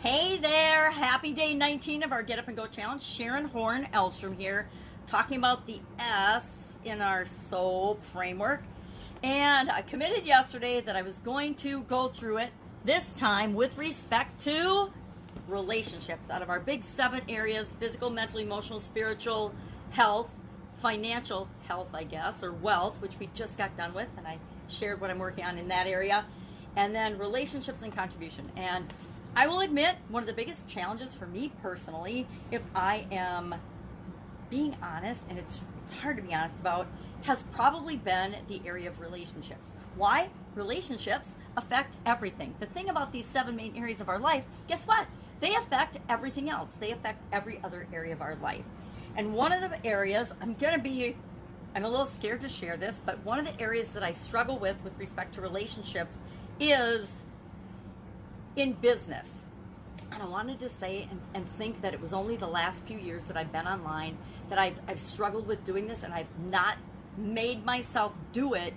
Hey there, happy day 19 of our Get Up and Go Challenge. Sharon Horne-Ellstrom here, talking about the S in our SOAP framework. And I committed yesterday that I was going to go through it this time with respect to relationships out of our big 7 areas: physical, mental, emotional, spiritual, health, financial health, I guess, or wealth, which we just got done with, and I shared what I'm working on in that area, and then relationships and contribution. And I will admit, one of the biggest challenges for me personally, if I am being honest, and it's hard to be honest about, has probably been the area of relationships. Why? Relationships affect everything. The thing about these 7 main areas of our life, guess what? They affect everything else. They affect every other area of our life. And one of the areas, I'm a little scared to share this, but one of the areas that I struggle with respect to relationships is in business. And I wanted to say and think that it was only the last few years that I've been online that I've struggled with doing this, and I've not made myself do it,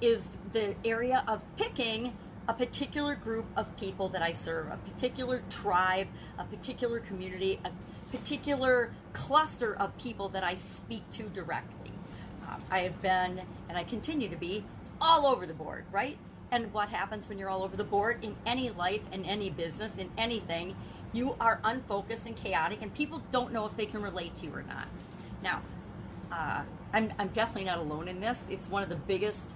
is the area of picking a particular group of people that I serve, a particular tribe, a particular community, a particular cluster of people that I speak to directly. I have been, and I continue to be, all over the board, right? And what happens when you're all over the board in any life, in any business, in anything? You are unfocused and chaotic, and people don't know if they can relate to you or not. Now, I'm definitely not alone in this. It's one of the biggest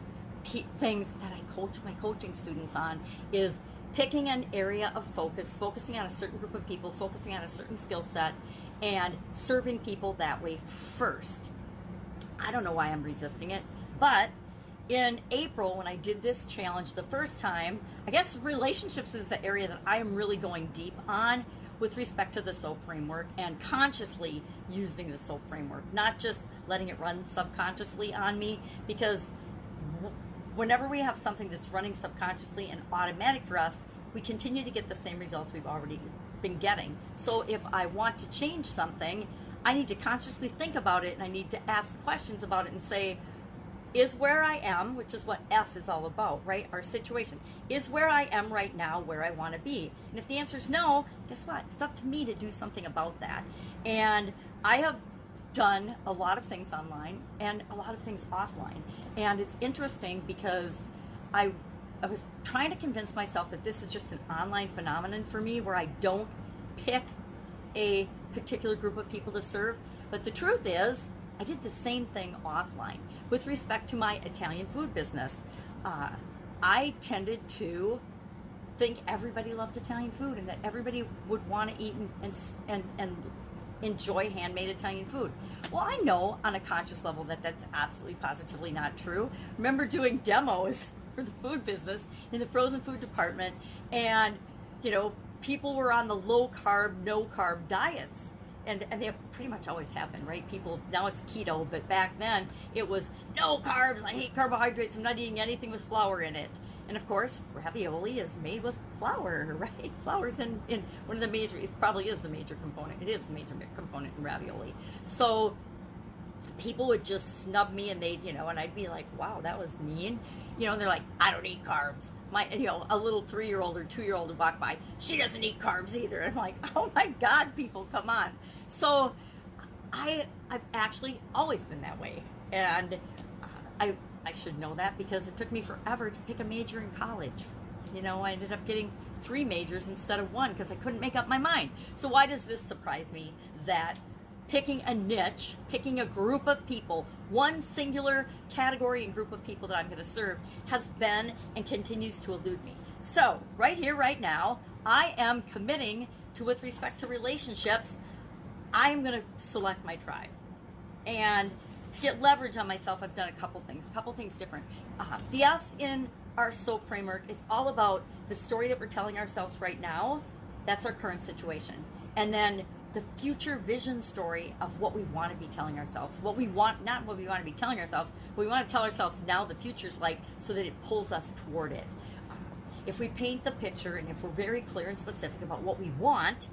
things that I coach my coaching students on, is picking an area of focus, focusing on a certain group of people, focusing on a certain skill set, and serving people that way first. I don't know why I'm resisting it, but in April, when I did this challenge the first time, I guess relationships is the area that I am really going deep on with respect to the SOAP framework, and consciously using the SOAP framework, not just letting it run subconsciously on me, because whenever we have something that's running subconsciously and automatic for us, we continue to get the same results we've already been getting. So if I want to change something, I need to consciously think about it, and I need to ask questions about it and say, is where I am, which is what S is all about, right? Our situation. Is where I am right now where I want to be? And if the answer is no, guess what? It's up to me to do something about that. And I have done a lot of things online and a lot of things offline. And it's interesting because I was trying to convince myself that this is just an online phenomenon for me, where I don't pick a particular group of people to serve. But the truth is, I did the same thing offline. With respect to my Italian food business, I tended to think everybody loved Italian food and that everybody would want to eat and enjoy handmade Italian food. Well, I know on a conscious level that that's absolutely positively not true. Remember doing demos for the food business in the frozen food department, and people were on the low carb, no carb diets. And they pretty much always have been, right? People, now it's keto, but back then it was no carbs, I hate carbohydrates, I'm not eating anything with flour in it. And of course, ravioli is made with flour, right? Flour's in one of the major, it probably is the major component. It is the major component in ravioli. So people would just snub me, and they'd, and I'd be like, wow, that was mean. And they're like, I don't eat carbs. A little 3-year-old or 2-year-old would walk by, she doesn't eat carbs either. I'm like, oh my God, people, come on. So I've actually always been that way. And I should know that, because it took me forever to pick a major in college. I ended up getting 3 majors instead of 1 because I couldn't make up my mind. So why does this surprise me? That picking a niche, picking a group of people, one singular category and group of people that I'm going to serve, has been and continues to elude me. So right here, right now, I am committing to, with respect to relationships, I am going to select my tribe. And to get leverage on myself, I've done a couple things different. The S in our SOAP framework is all about the story that we're telling ourselves right now. That's our current situation. And then the future vision story of what we want to be telling ourselves. What we want, not what we want to be telling ourselves, what we want to tell ourselves now the future's like, so that it pulls us toward it. If we paint the picture, and if we're very clear and specific about what we want,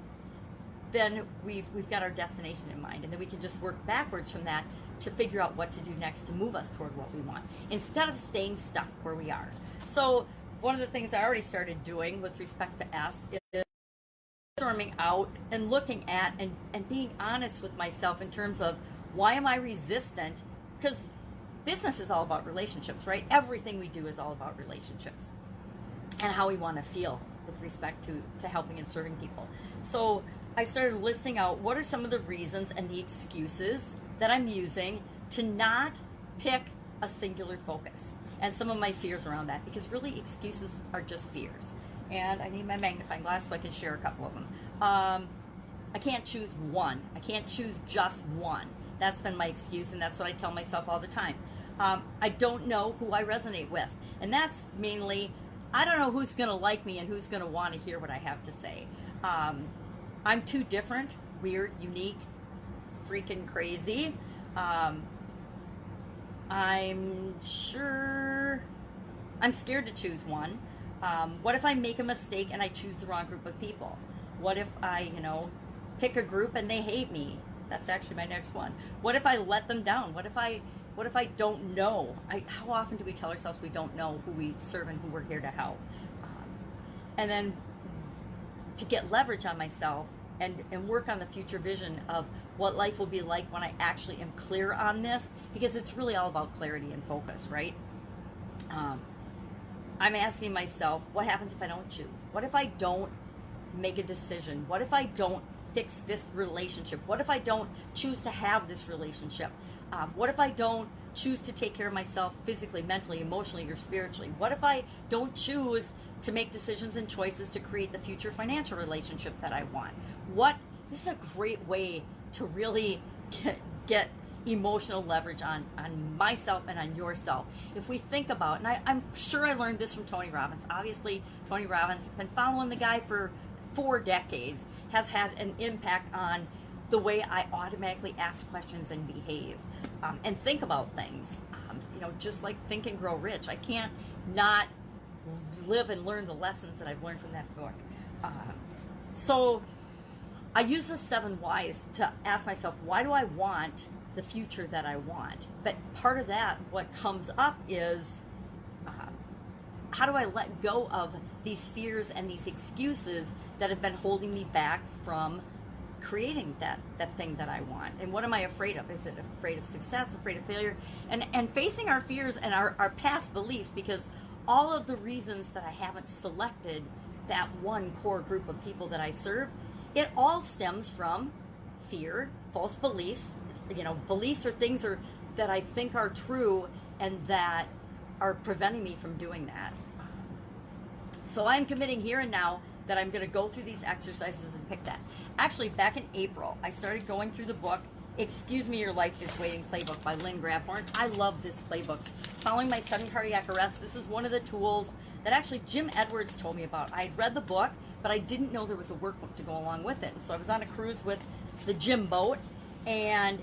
then we've got our destination in mind, and then we can just work backwards from that to figure out what to do next to move us toward what we want, instead of staying stuck where we are. So one of the things I already started doing with respect to S is brainstorming out and looking at and being honest with myself in terms of why am I resistant? Because business is all about relationships, right? Everything we do is all about relationships and how we want to feel with respect to helping and serving people. So I started listing out what are some of the reasons and the excuses that I'm using to not pick a singular focus, and some of my fears around that, because really excuses are just fears. And I need my magnifying glass so I can share a couple of them. I can't choose one. I can't choose just one. That's been my excuse, and that's what I tell myself all the time. I don't know who I resonate with, and that's mainly, I don't know who's going to like me and who's going to want to hear what I have to say. I'm too different, weird, unique, freaking crazy. I'm scared to choose one. What if I make a mistake and I choose the wrong group of people? What if I, pick a group and they hate me? That's actually my next one. What if I let them down? What if I don't know? How often do we tell ourselves we don't know who we serve and who we're here to help? And then to get leverage on myself and work on the future vision of what life will be like when I actually am clear on this, because it's really all about clarity and focus, right? I'm asking myself, what happens if I don't choose? What if I don't make a decision? What if I don't fix this relationship? What if I don't choose to have this relationship? What if I don't choose to take care of myself physically, mentally, emotionally, or spiritually? What if I don't choose to make decisions and choices to create the future financial relationship that I want? This is a great way to really get emotional leverage on myself and on yourself. If we think about, and I'm sure I learned this from Tony Robbins. Obviously, Tony Robbins, been following the guy for 4 decades, has had an impact on the way I automatically ask questions and behave and think about things. Just like Think and Grow Rich. I can't not live and learn the lessons that I've learned from that book. So I use the 7 whys to ask myself, why do I want the future that I want? But part of that, what comes up is, how do I let go of these fears and these excuses that have been holding me back from creating that thing that I want? And what am I afraid of? Is it afraid of success, afraid of failure? And facing our fears and our past beliefs, because all of the reasons that I haven't selected that one core group of people that I serve, it all stems from fear, false beliefs, beliefs or things that I think are true and that are preventing me from doing that. So I'm committing here and now that I'm going to go through these exercises and pick that. Actually, back in April, I started going through the book, Excuse Me, Your Life is Waiting Playbook by Lynn Grabhorn. I love this playbook. Following my sudden cardiac arrest, this is one of the tools that actually Jim Edwards told me about. I had read the book, but I didn't know there was a workbook to go along with it. And so I was on a cruise with the Jim boat, and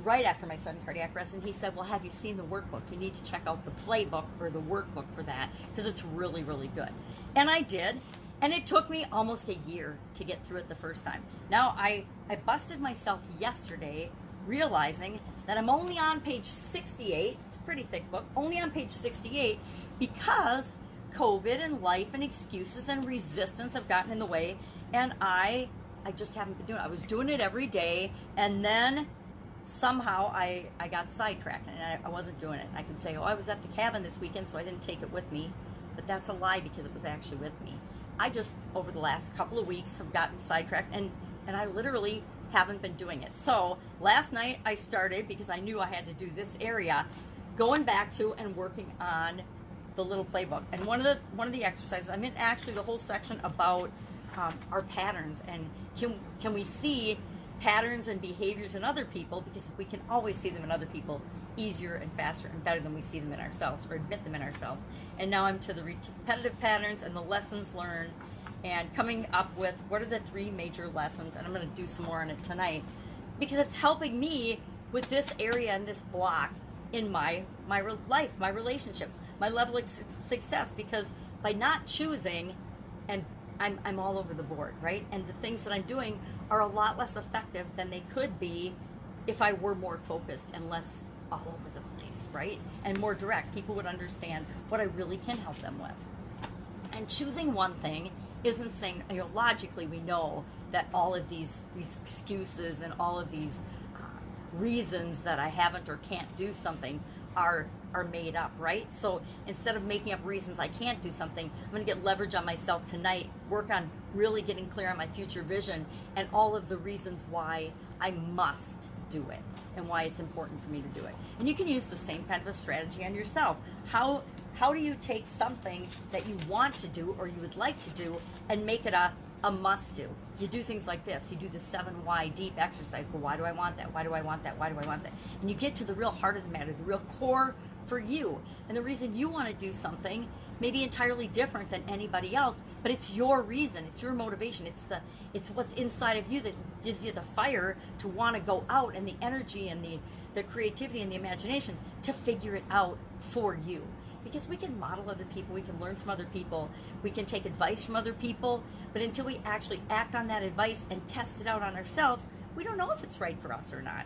right after my sudden cardiac arrest, and he said, well, have you seen the workbook? You need to check out the playbook or the workbook for that, because it's really, really good. And I did, and it took me almost a year to get through it the first time. Now, I busted myself yesterday realizing that I'm only on page 68. It's a pretty thick book, only on page 68, because COVID and life and excuses and resistance have gotten in the way, and I just haven't been doing it. I was doing it every day, and then somehow I got sidetracked, and I wasn't doing it. I can say, oh, I was at the cabin this weekend, so I didn't take it with me, but that's a lie, because it was actually with me. I just, over the last couple of weeks, have gotten sidetracked, and I literally haven't been doing it. So last night I started, because I knew I had to do this area, going back to and working on the little playbook. And one of the exercises, I'm in actually the whole section about our patterns, and can we see patterns and behaviors in other people, because we can always see them in other people easier and faster and better than we see them in ourselves or admit them in ourselves. And now I'm to the repetitive patterns and the lessons learned, and coming up with what are the 3 major lessons, and I'm going to do some more on it tonight, because it's helping me with this area and this block in my life, my relationships, my level of success, because by not choosing, and I'm all over the board, right? And the things that I'm doing are a lot less effective than they could be if I were more focused and less all over the place, right? And more direct. People would understand what I really can help them with. And choosing one thing isn't saying, logically we know that all of these excuses and all of these reasons that I haven't or can't do something are made up, right? So instead of making up reasons I can't do something, I'm going to get leverage on myself tonight, work on really getting clear on my future vision and all of the reasons why I must do it and why it's important for me to do it. And you can use the same kind of a strategy on yourself. How do you take something that you want to do or you would like to do and make it a must do? You do things like this. You do the 7 why deep exercise. Well, why do I want that? Why do I want that? Why do I want that? And you get to the real heart of the matter, the real core for you. And the reason you want to do something may be entirely different than anybody else, but it's your reason, it's your motivation, it's what's inside of you that gives you the fire to want to go out, and the energy and the creativity and the imagination to figure it out for you. Because we can model other people, we can learn from other people, we can take advice from other people, but until we actually act on that advice and test it out on ourselves, we don't know if it's right for us or not.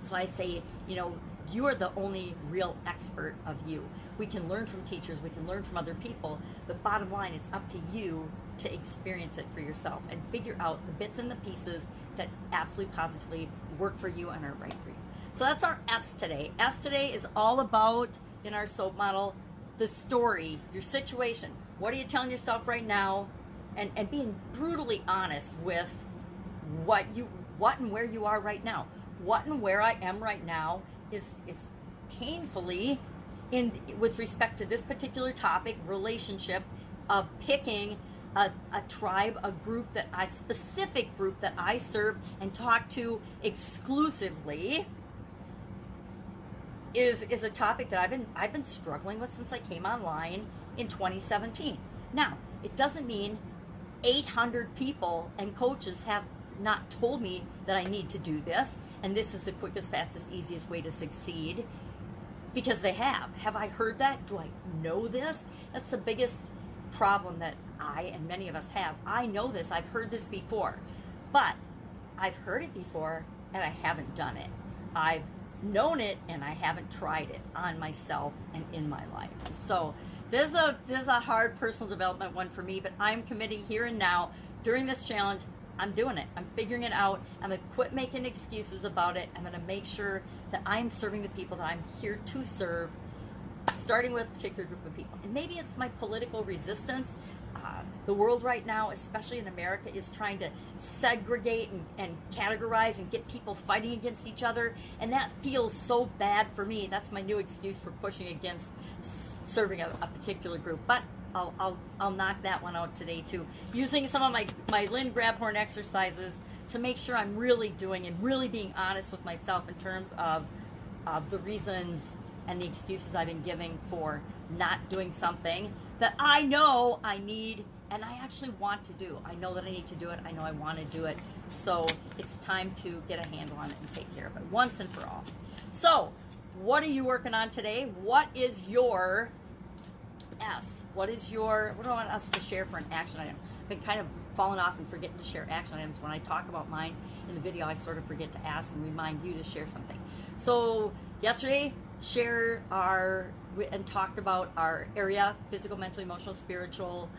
So I say, you are the only real expert of you. We can learn from teachers, we can learn from other people, but bottom line, it's up to you to experience it for yourself and figure out the bits and the pieces that absolutely positively work for you and are right for you. So that's our S today. S today is all about, in our SOAP model, the story, your situation. What are you telling yourself right now? And being brutally honest with what and where you are right now. What and where I am right now is painfully with respect to this particular topic, relationship, of picking a tribe, a specific group that I serve and talk to exclusively is a topic that I've been struggling with since I came online in 2017. Now, it doesn't mean 800 people and coaches have not told me that I need to do this, and this is the quickest, fastest, easiest way to succeed, because they have. Have I heard that? Do I know this? That's the biggest problem that I and many of us have. I know this. I've heard this before, but I've heard it before and I haven't done it. I've known it and I haven't tried it on myself and in my life. So there's a hard personal development one for me, but I'm committing here and now during this challenge. I'm doing it. I'm figuring it out. I'm going to quit making excuses about it. I'm going to make sure that I'm serving the people that I'm here to serve, starting with a particular group of people. And maybe it's my political resistance. The world right now, especially in America, is trying to segregate and categorize and get people fighting against each other. And that feels so bad for me. That's my new excuse for pushing against serving a particular group. But I'll knock that one out today too, using some of my Lynn Grabhorn exercises to make sure I'm really doing and really being honest with myself in terms of the reasons and the excuses I've been giving for not doing something that I know I need and I actually want to do. I know that I need to do it. I know I want to do it. So it's time to get a handle on it and take care of it once and for all. So what are you working on today? What is your S? What do I want us to share for an action item? I've been kind of falling off and forgetting to share action items. When I talk about mine in the video, I sort of forget to ask and remind you to share something. So yesterday, and talked about our area: physical, mental, emotional, spiritual,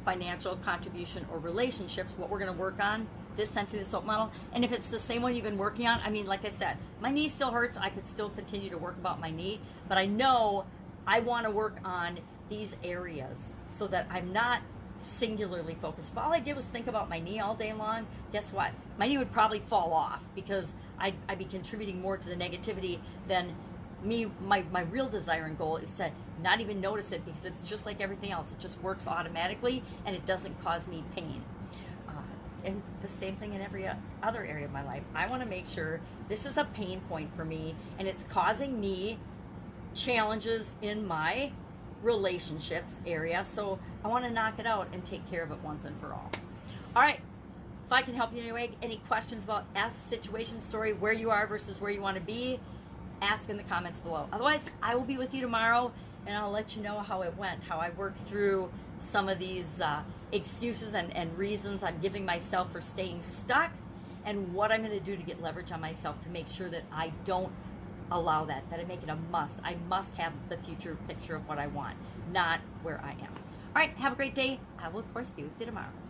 financial, contribution, or relationships, what we're going to work on this time through the SOAP model. And if it's the same one you've been working on, I mean, like I said, my knee still hurts. I could still continue to work about my knee, but I know I want to work on these areas so that I'm not singularly focused. If all I did was think about my knee all day long, guess what? My knee would probably fall off because I'd be contributing more to the negativity than me. My real desire and goal is to not even notice it, because it's just like everything else. It just works automatically and it doesn't cause me pain. And the same thing in every other area of my life. I want to make sure this is a pain point for me and it's causing me challenges in my relationships area. So I want to knock it out and take care of it once and for all. All right. If I can help you in any way, any questions about S, situation, story, where you are versus where you want to be, ask in the comments below. Otherwise, I will be with you tomorrow and I'll let you know how it went, how I worked through some of these excuses and reasons I'm giving myself for staying stuck, and what I'm going to do to get leverage on myself to make sure that I don't allow that I make it a must. I must have the future picture of what I want, not where I am. All right, have a great day. I will, of course, be with you tomorrow.